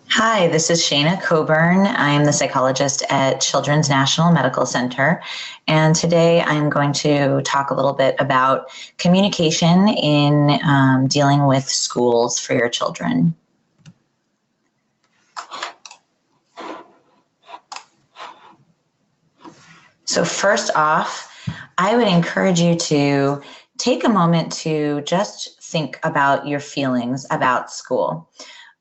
Hi, this is Shayna Coburn. I'm the psychologist at Children's National Medical Center, and today I'm going to talk a little bit about communication in dealing with schools for your children. So first off, I would encourage you to take a moment to just think about your feelings about school.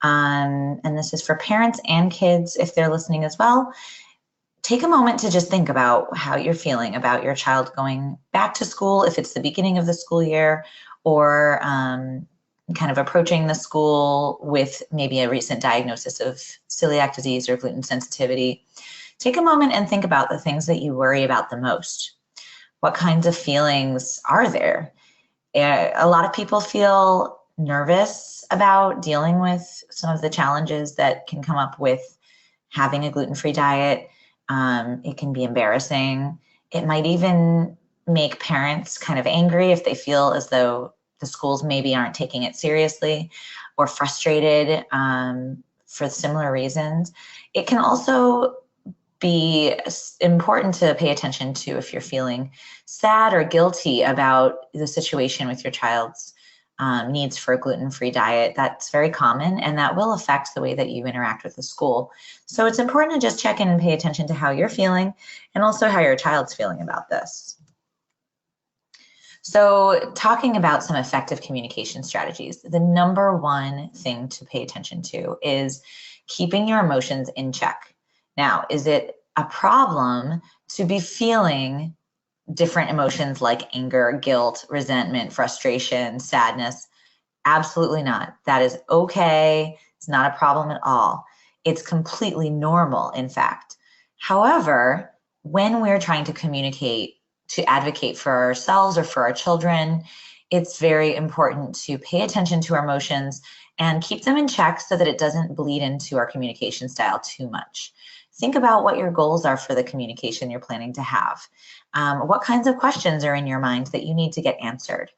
And this is for parents and kids if they're listening as well. Take a moment to just think about how you're feeling about your child going back to school, if it's the beginning of the school year, or kind of approaching the school with maybe a recent diagnosis of celiac disease or gluten sensitivity. Take a moment and think about the things that you worry about the most. What kinds of feelings are there? A lot of people feel nervous about dealing with some of the challenges that can come up with having a gluten-free diet. It can be embarrassing. It might even make parents kind of angry if they feel as though the schools maybe aren't taking it seriously, or frustrated for similar reasons. It can also be important to pay attention to if you're feeling sad or guilty about the situation with your child's needs for a gluten-free diet. That's very common, and that will affect the way that you interact with the school. So it's important to just check in and pay attention to how you're feeling and also how your child's feeling about this. So talking about some effective communication strategies, the number one thing to pay attention to is keeping your emotions in check. Now, is it a problem to be feeling different emotions like anger, guilt, resentment, frustration, sadness? Absolutely not. That is okay. It's not a problem at all. It's completely normal, in fact. However, when we're trying to communicate, to advocate for ourselves or for our children, it's very important to pay attention to our emotions and keep them in check so that it doesn't bleed into our communication style too much. Think about what your goals are for the communication you're planning to have. What kinds of questions are in your mind that you need to get answered?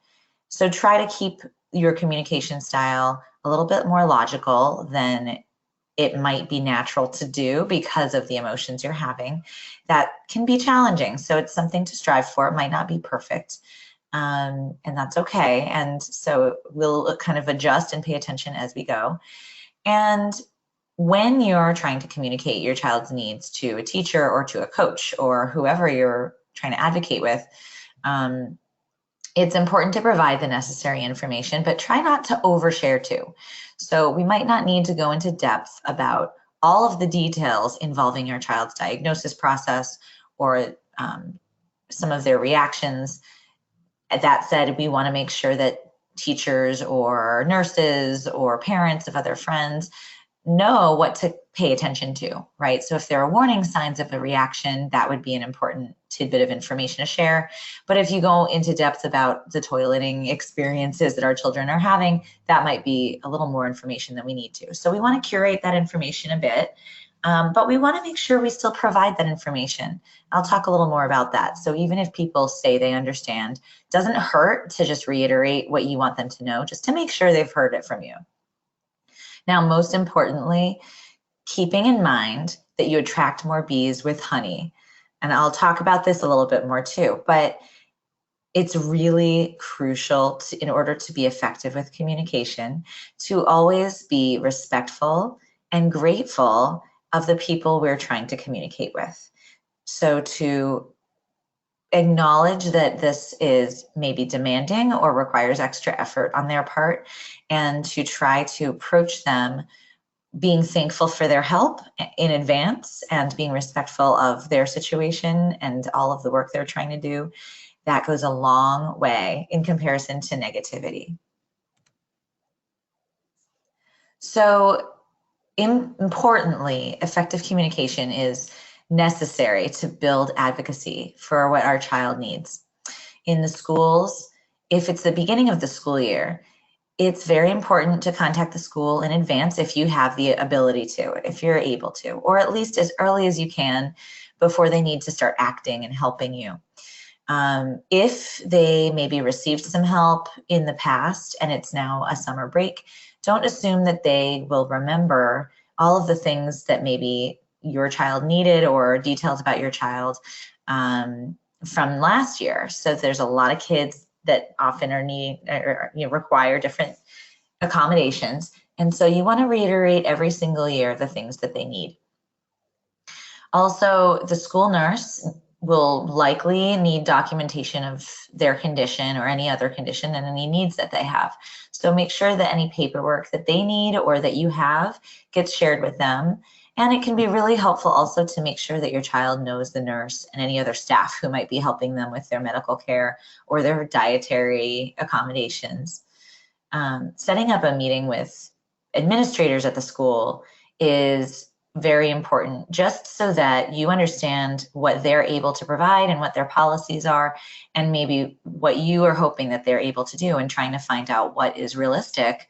So try to keep your communication style a little bit more logical than it might be natural to do because of the emotions you're having. That can be challenging. So it's something to strive for. It might not be perfect. And that's okay. And so we'll kind of adjust and pay attention as we go. And when you're trying to communicate your child's needs to a teacher or to a coach or whoever you're trying to advocate with, it's important to provide the necessary information, but try not to overshare too. So we might not need to go into depth about all of the details involving your child's diagnosis process or some of their reactions. That said, we want to make sure that teachers or nurses or parents of other friends know what to pay attention to, right? So if there are warning signs of a reaction, that would be an important tidbit of information to share. But if you go into depth about the toileting experiences that our children are having, that might be a little more information than we need to. So we want to curate that information a bit, but we want to make sure we still provide that information. I'll talk a little more about that. So even if people say they understand, it doesn't hurt to just reiterate what you want them to know, just to make sure they've heard it from you. Now, most importantly, keeping in mind that you attract more bees with honey. And I'll talk about this a little bit more too, but it's really crucial in order to be effective with communication, to always be respectful and grateful of the people we're trying to communicate with. So to acknowledge that this is maybe demanding or requires extra effort on their part, and to try to approach them being thankful for their help in advance and being respectful of their situation and all of the work they're trying to do. That goes a long way in comparison to negativity. So importantly, effective communication is necessary to build advocacy for what our child needs. In the schools, if it's the beginning of the school year, it's very important to contact the school in advance if you have the ability to, if you're able to, or at least as early as you can before they need to start acting and helping you. If they maybe received some help in the past and it's now a summer break, don't assume that they will remember all of the things that maybe your child needed or details about your child from last year. So there's a lot of kids that often require different accommodations. And so you want to reiterate every single year the things that they need. Also, the school nurse will likely need documentation of their condition or any other condition and any needs that they have. So make sure that any paperwork that they need or that you have gets shared with them. And it can be really helpful also to make sure that your child knows the nurse and any other staff who might be helping them with their medical care or their dietary accommodations. Setting up a meeting with administrators at the school is very important, just so that you understand what they're able to provide and what their policies are, and maybe what you are hoping that they're able to do, and trying to find out what is realistic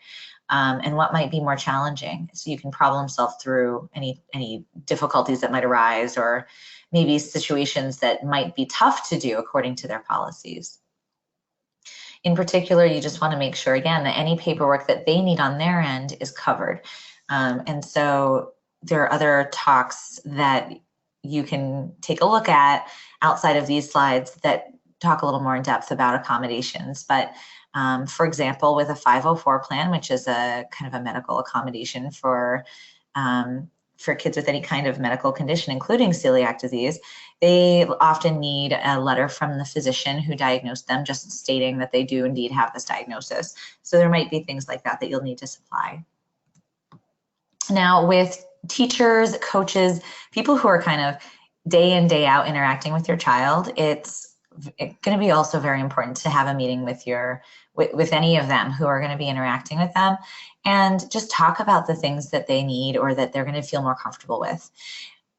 and what might be more challenging, so you can problem solve through any difficulties that might arise, or maybe situations that might be tough to do according to their policies. In particular, you just want to make sure, again, that any paperwork that they need on their end is covered. And so there are other talks that you can take a look at outside of these slides that talk a little more in depth about accommodations. But for example, with a 504 plan, which is a kind of a medical accommodation for kids with any kind of medical condition, including celiac disease, they often need a letter from the physician who diagnosed them, just stating that they do indeed have this diagnosis. So there might be things like that that you'll need to supply. Now, with teachers, coaches, people who are kind of day in, day out interacting with your child, it's going to be also very important to have a meeting with any of them who are going to be interacting with them, and just talk about the things that they need or that they're going to feel more comfortable with.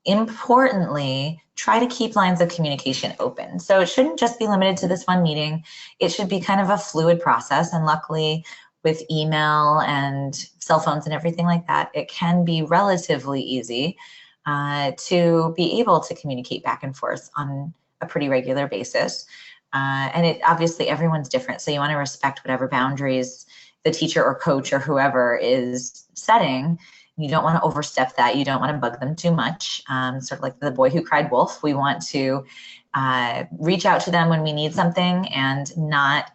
Importantly, try to keep lines of communication open. So it shouldn't just be limited to this one meeting. It should be kind of a fluid process, and luckily, with email and cell phones and everything like that, it can be relatively easy to be able to communicate back and forth on a pretty regular basis. And it obviously everyone's different, so you want to respect whatever boundaries the teacher or coach or whoever is setting. You don't want to overstep that. You don't want to bug them too much. Sort of like the boy who cried wolf. We want to reach out to them when we need something and not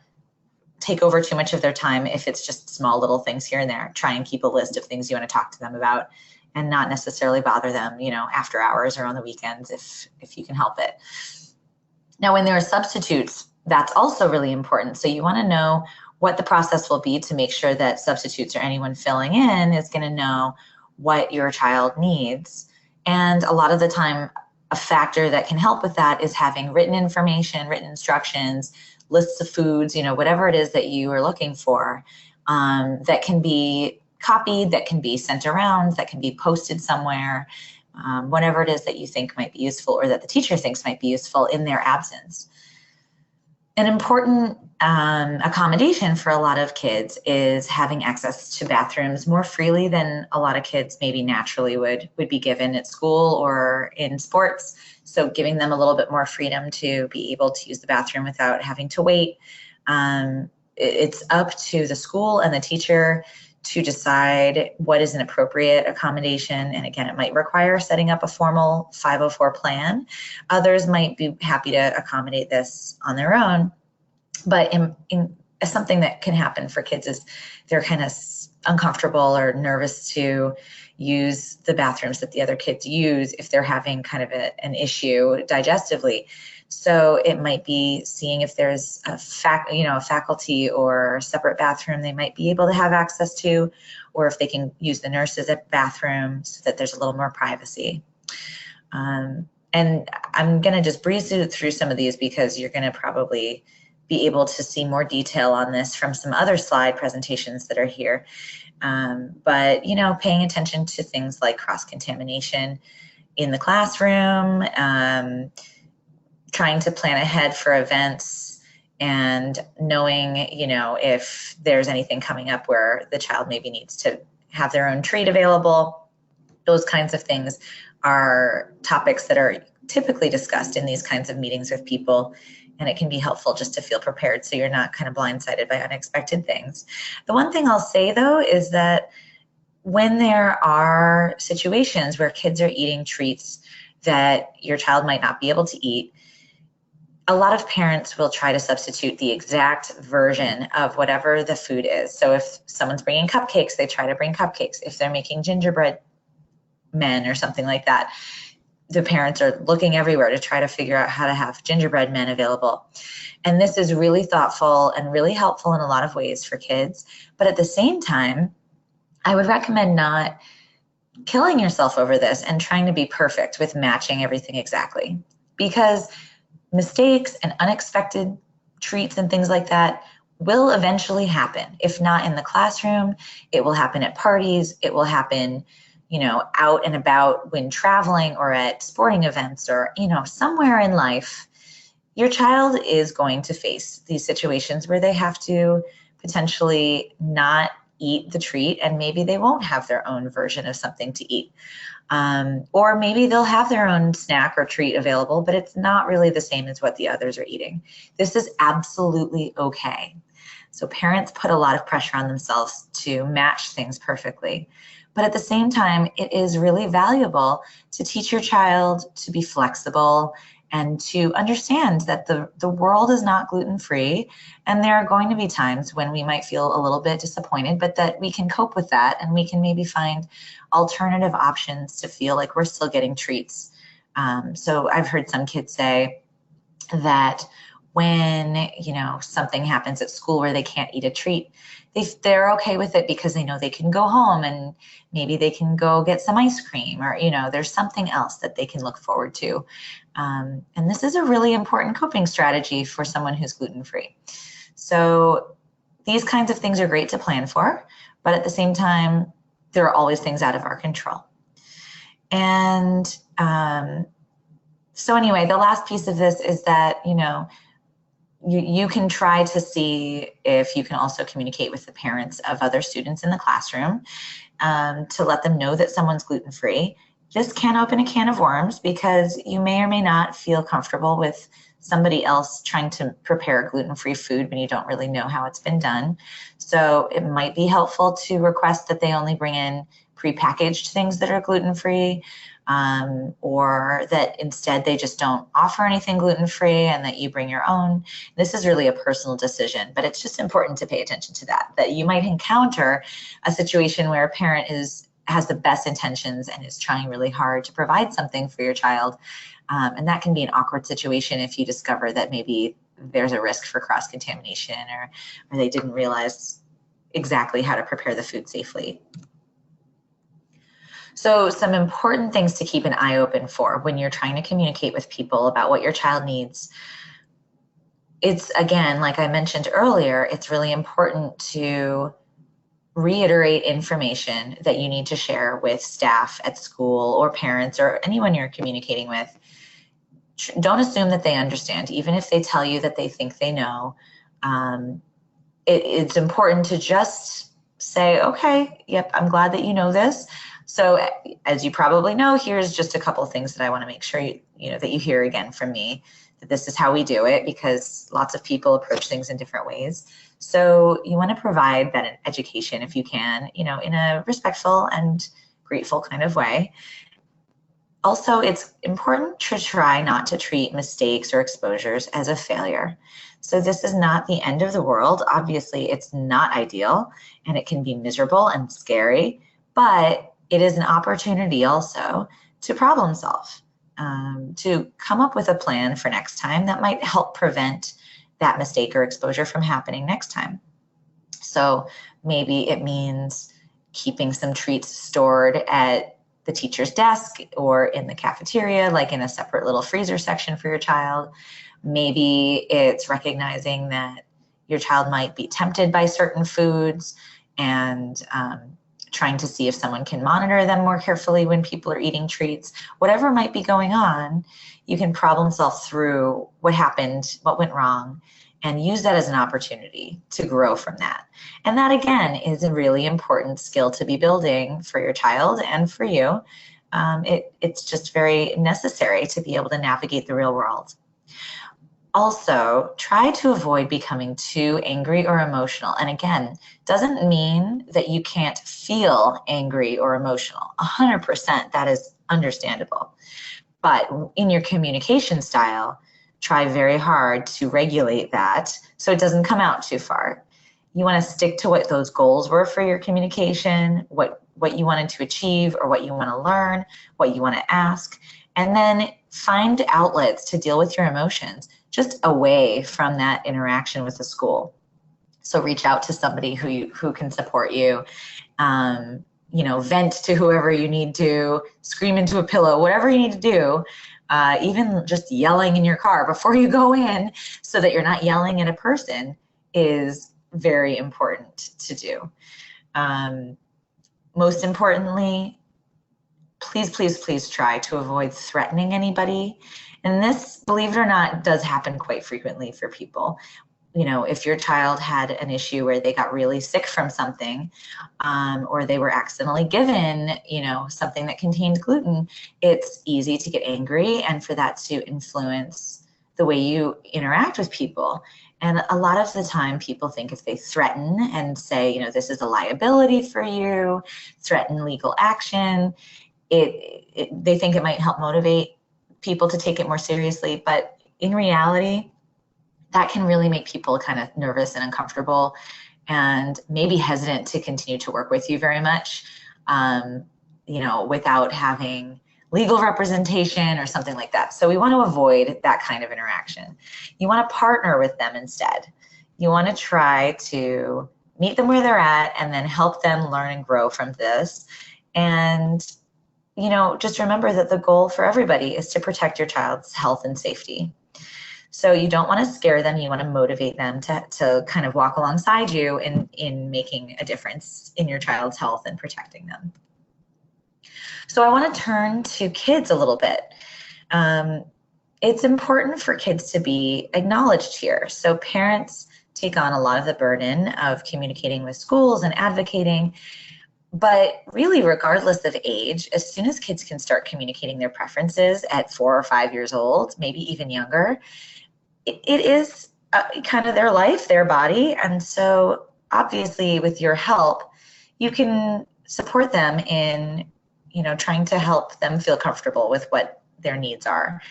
take over too much of their time if it's just small little things here and there. Try and keep a list of things you want to talk to them about, and not necessarily bother them, after hours or on the weekends if you can help it. Now, when there are substitutes, that's also really important. So you want to know what the process will be to make sure that substitutes or anyone filling in is going to know what your child needs. And a lot of the time, a factor that can help with that is having written information, written instructions, lists of foods, whatever it is that you are looking for, that can be copied, that can be sent around, that can be posted somewhere, whatever it is that you think might be useful or that the teacher thinks might be useful in their absence. An important accommodation for a lot of kids is having access to bathrooms more freely than a lot of kids maybe naturally would be given at school or in sports. So giving them a little bit more freedom to be able to use the bathroom without having to wait. It's up to the school and the teacher to decide what is an appropriate accommodation. And again, it might require setting up a formal 504 plan. Others might be happy to accommodate this on their own. But something that can happen for kids is they're kind of uncomfortable or nervous to use the bathrooms that the other kids use if they're having kind of an issue digestively. So it might be seeing if there's a faculty or separate bathroom they might be able to have access to, or if they can use the nurses at bathroom so that there's a little more privacy. And I'm going to just breeze through some of these because you're going to probably be able to see more detail on this from some other slide presentations that are here. But paying attention to things like cross-contamination in the classroom, trying to plan ahead for events, and knowing, if there's anything coming up where the child maybe needs to have their own treat available. Those kinds of things are topics that are typically discussed in these kinds of meetings with people. and it can be helpful just to feel prepared so you're not kind of blindsided by unexpected things. The one thing I'll say though is that when there are situations where kids are eating treats that your child might not be able to eat, a lot of parents will try to substitute the exact version of whatever the food is. So if someone's bringing cupcakes, they try to bring cupcakes. If they're making gingerbread men or something like that, the parents are looking everywhere to try to figure out how to have gingerbread men available. And this is really thoughtful and really helpful in a lot of ways for kids. But at the same time, I would recommend not killing yourself over this and trying to be perfect with matching everything exactly, because mistakes and unexpected treats and things like that will eventually happen. If not in the classroom, it will happen at parties, it will happen, out and about when traveling or at sporting events or, somewhere in life. Your child is going to face these situations where they have to potentially not eat the treat, and maybe they won't have their own version of something to eat. Or maybe they'll have their own snack or treat available, but it's not really the same as what the others are eating. This is absolutely okay. So parents put a lot of pressure on themselves to match things perfectly. But at the same time, it is really valuable to teach your child to be flexible and to understand that the world is not gluten-free, and there are going to be times when we might feel a little bit disappointed, but that we can cope with that, and we can maybe find alternative options to feel like we're still getting treats. So I've heard some kids say that when something happens at school where they can't eat a treat, they're okay with it because they know they can go home and maybe they can go get some ice cream, or there's something else that they can look forward to. And this is a really important coping strategy for someone who's gluten-free. So these kinds of things are great to plan for, but at the same time, there are always things out of our control. And so anyway, the last piece of this is that, you can try to see if you can also communicate with the parents of other students in the classroom to let them know that someone's gluten-free. This can open a can of worms because you may or may not feel comfortable with somebody else trying to prepare gluten-free food when you don't really know how it's been done. So it might be helpful to request that they only bring in prepackaged things that are gluten-free, or that instead they just don't offer anything gluten-free and that you bring your own. This is really a personal decision, but it's just important to pay attention to that you might encounter a situation where a parent has the best intentions and is trying really hard to provide something for your child. And that can be an awkward situation if you discover that maybe there's a risk for cross-contamination, or they didn't realize exactly how to prepare the food safely. So some important things to keep an eye open for when you're trying to communicate with people about what your child needs. It's, again, like I mentioned earlier, it's really important to reiterate information that you need to share with staff at school or parents or anyone you're communicating with. Don't assume that they understand, even if they tell you that they think they know. It's important to just say, okay, yep, I'm glad that you know this. So as you probably know, here's just a couple of things that I want to make sure that you hear again from me, that this is how we do it, because lots of people approach things in different ways. So you want to provide that education if you can, in a respectful and grateful kind of way. Also, it's important to try not to treat mistakes or exposures as a failure. So this is not the end of the world. Obviously, it's not ideal and it can be miserable and scary, but it is an opportunity also to problem solve, to come up with a plan for next time that might help prevent that mistake or exposure from happening next time. So maybe it means keeping some treats stored at the teacher's desk or in the cafeteria, like in a separate little freezer section for your child. Maybe it's recognizing that your child might be tempted by certain foods and trying to see if someone can monitor them more carefully when people are eating treats. Whatever might be going on, you can problem solve through what happened, what went wrong, and use that as an opportunity to grow from that. And that, again, is a really important skill to be building for your child and for you. It's just very necessary to be able to navigate the real world. Also, try to avoid becoming too angry or emotional. And again, doesn't mean that you can't feel angry or emotional. 100%, that is understandable. But in your communication style, try very hard to regulate that so it doesn't come out too far. You want to stick to what those goals were for your communication, what you wanted to achieve or what you want to learn, what you want to ask, and then find outlets to deal with your emotions just away from that interaction with the school. So reach out to somebody who can support you. Vent to whoever you need to, scream into a pillow, whatever you need to do, even just yelling in your car before you go in so that you're not yelling at a person is very important to do. Most importantly, please, please, please try to avoid threatening anybody. And this, believe it or not, does happen quite frequently for people. If your child had an issue where they got really sick from something, or they were accidentally given, something that contained gluten, it's easy to get angry and for that to influence the way you interact with people. And a lot of the time people think if they threaten and say, this is a liability for you, threaten legal action, they think it might help motivate people to take it more seriously. But in reality, that can really make people kind of nervous and uncomfortable and maybe hesitant to continue to work with you very much, without having legal representation or something like that. So we want to avoid that kind of interaction. You want to partner with them instead. You want to try to meet them where they're at and then help them learn and grow from this. And just remember that the goal for everybody is to protect your child's health and safety. So you don't want to scare them. You want to motivate them to kind of walk alongside you in making a difference in your child's health and protecting them. So I want to turn to kids a little bit. It's important for kids to be acknowledged here. So parents take on a lot of the burden of communicating with schools and advocating. But really, regardless of age, as soon as kids can start communicating their preferences at 4 or 5 years old, maybe even younger, it is kind of their life, their body. And so obviously with your help, you can support them in, trying to help them feel comfortable with what their needs are.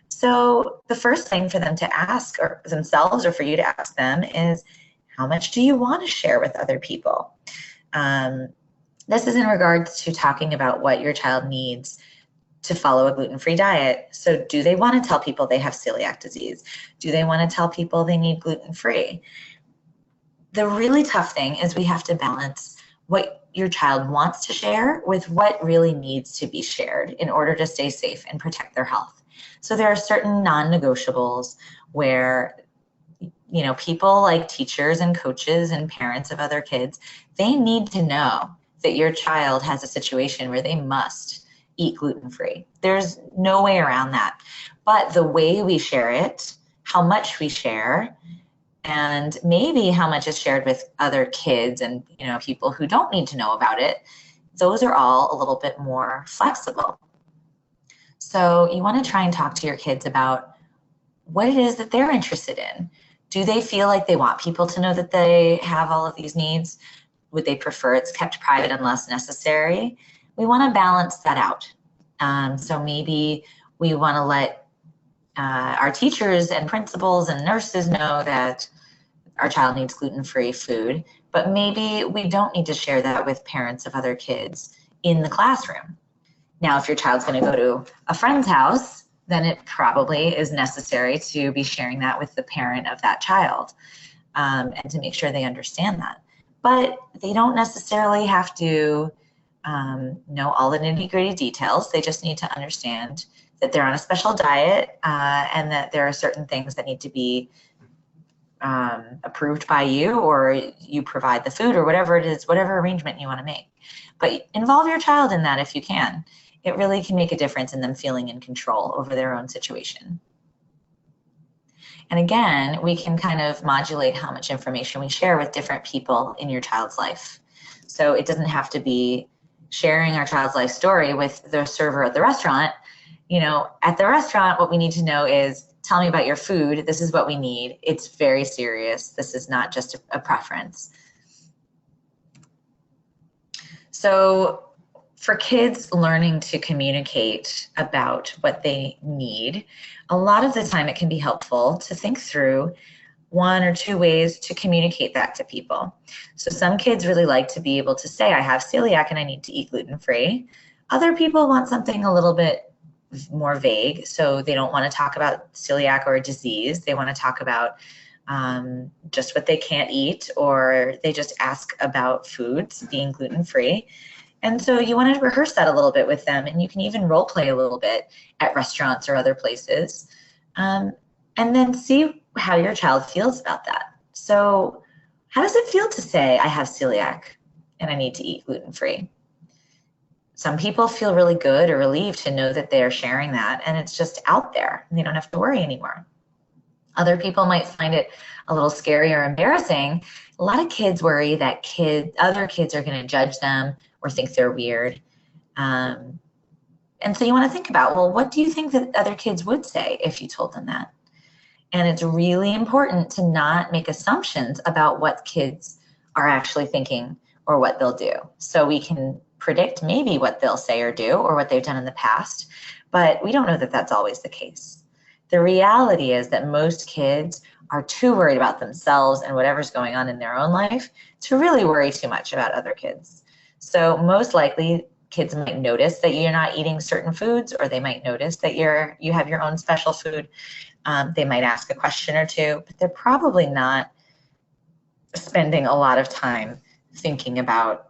So the first thing for them to ask themselves or for you to ask them is, how much do you want to share with other people? This is in regards to talking about what your child needs to follow a gluten-free diet. So do they want to tell people they have celiac disease? Do they want to tell people they need gluten-free? The really tough thing is we have to balance what your child wants to share with what really needs to be shared in order to stay safe and protect their health. So there are certain non-negotiables where people like teachers and coaches and parents of other kids, they need to know that your child has a situation where they must eat gluten-free. There's no way around that. But the way we share it, how much we share, and maybe how much is shared with other kids and people who don't need to know about it, those are all a little bit more flexible. So you want to try and talk to your kids about what it is that they're interested in. Do they feel like they want people to know that they have all of these needs? Would they prefer it's kept private unless necessary? We want to balance that out. So maybe we want to let our teachers and principals and nurses know that our child needs gluten-free food, but maybe we don't need to share that with parents of other kids in the classroom. Now, if your child's going to go to a friend's house, then it probably is necessary to be sharing that with the parent of that child, and to make sure they understand that. But they don't necessarily have to know all the nitty-gritty details. They just need to understand that they're on a special diet, and that there are certain things that need to be approved by you, or you provide the food, or whatever it is, whatever arrangement you want to make. But involve your child in that if you can. It really can make a difference in them feeling in control over their own situation. And again, we can kind of modulate how much information we share with different people in your child's life. So it doesn't have to be sharing our child's life story with the server at the restaurant. At the restaurant, what we need to know is, tell me about your food. This is what we need. It's very serious. This is not just a preference. So for kids learning to communicate about what they need, a lot of the time it can be helpful to think through 1 or 2 ways to communicate that to people. So some kids really like to be able to say, I have celiac and I need to eat gluten-free. Other people want something a little bit more vague, so they don't want to talk about celiac or a disease. They want to talk about just what they can't eat, or they just ask about foods being gluten-free. And so you want to rehearse that a little bit with them, and you can even role play a little bit at restaurants or other places, and then see how your child feels about that. So how does it feel to say, I have celiac and I need to eat gluten-free? Some people feel really good or relieved to know that they're sharing that and it's just out there and they don't have to worry anymore. Other people might find it a little scary or embarrassing. A lot of kids worry that other kids are going to judge them or think they're weird. And so you want to think about, well, what do you think that other kids would say if you told them that? And it's really important to not make assumptions about what kids are actually thinking or what they'll do. So we can predict maybe what they'll say or do or what they've done in the past, but we don't know that that's always the case. The reality is that most kids are too worried about themselves and whatever's going on in their own life to really worry too much about other kids. So most likely kids might notice that you're not eating certain foods, or they might notice that you have your own special food. They might ask a question or two, but they're probably not spending a lot of time thinking about,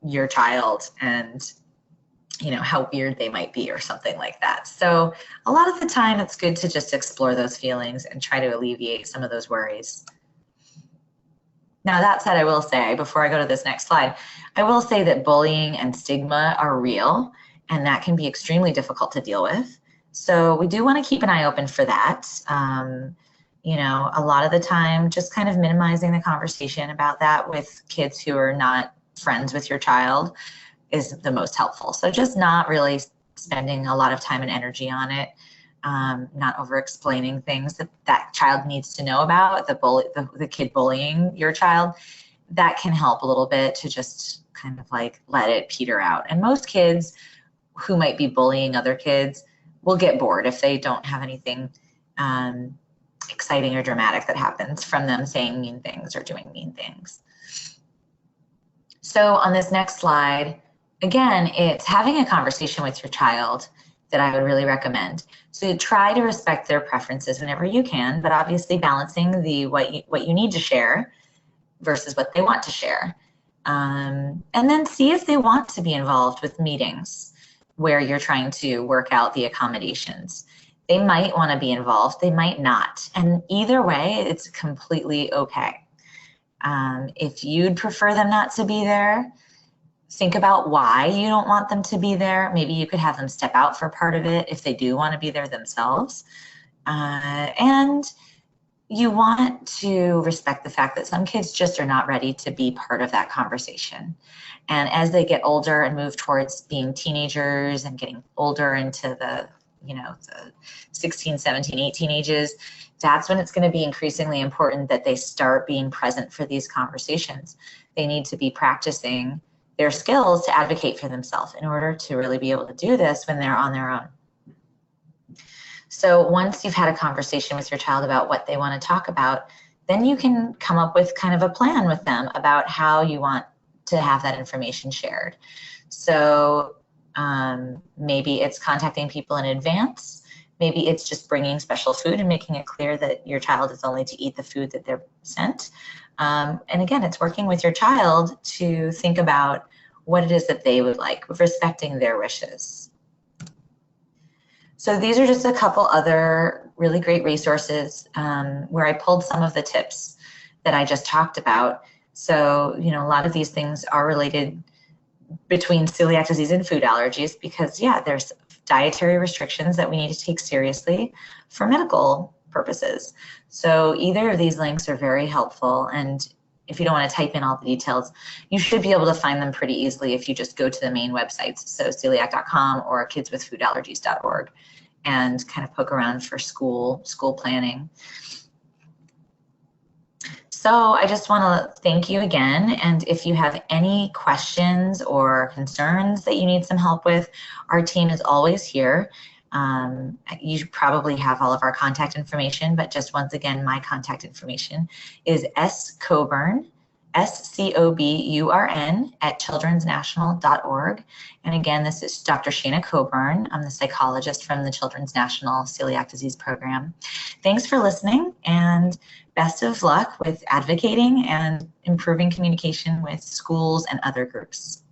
your child and, how weird they might be or something like that. So a lot of the time it's good to just explore those feelings and try to alleviate some of those worries. Now, that said, I will say, before I go to this next slide, I will say that bullying and stigma are real, and that can be extremely difficult to deal with. So we do want to keep an eye open for that. A lot of the time, just kind of minimizing the conversation about that with kids who are not friends with your child is the most helpful. So just not really spending a lot of time and energy on it, not over explaining things that child needs to know about, the kid bullying your child. That can help a little bit to just kind of like let it peter out. And most kids who might be bullying other kids will get bored if they don't have anything exciting or dramatic that happens from them saying mean things or doing mean things. So on this next slide, again, it's having a conversation with your child that I would really recommend. So try to respect their preferences whenever you can, but obviously balancing what you need to share versus what they want to share. And then see if they want to be involved with meetings where you're trying to work out the accommodations. They might want to be involved, they might not. And either way, it's completely okay. If you'd prefer them not to be there, think about why you don't want them to be there. Maybe you could have them step out for part of it if they do want to be there themselves. And you want to respect the fact that some kids just are not ready to be part of that conversation. And as they get older and move towards being teenagers and getting older into the 16, 17, 18 ages, that's when it's going to be increasingly important that they start being present for these conversations. They need to be practicing their skills to advocate for themselves in order to really be able to do this when they're on their own. So once you've had a conversation with your child about what they want to talk about, then you can come up with kind of a plan with them about how you want to have that information shared. So maybe it's contacting people in advance. Maybe it's just bringing special food and making it clear that your child is only to eat the food that they're sent. And again, it's working with your child to think about what it is that they would like, respecting their wishes. So these are just a couple other really great resources where I pulled some of the tips that I just talked about. So, a lot of these things are related between celiac disease and food allergies because, there's dietary restrictions that we need to take seriously for medical purposes. So either of these links are very helpful, and if you don't want to type in all the details, you should be able to find them pretty easily if you just go to the main websites, so celiac.com or kidswithfoodallergies.org, and kind of poke around for school planning. So I just want to thank you again, and if you have any questions or concerns that you need some help with, our team is always here. You probably have all of our contact information, but just once again, my contact information is scoburn, SCOBURN @childrensnational.org. And again, this is Dr. Shana Coburn. I'm the psychologist from the Children's National Celiac Disease Program. Thanks for listening, and best of luck with advocating and improving communication with schools and other groups.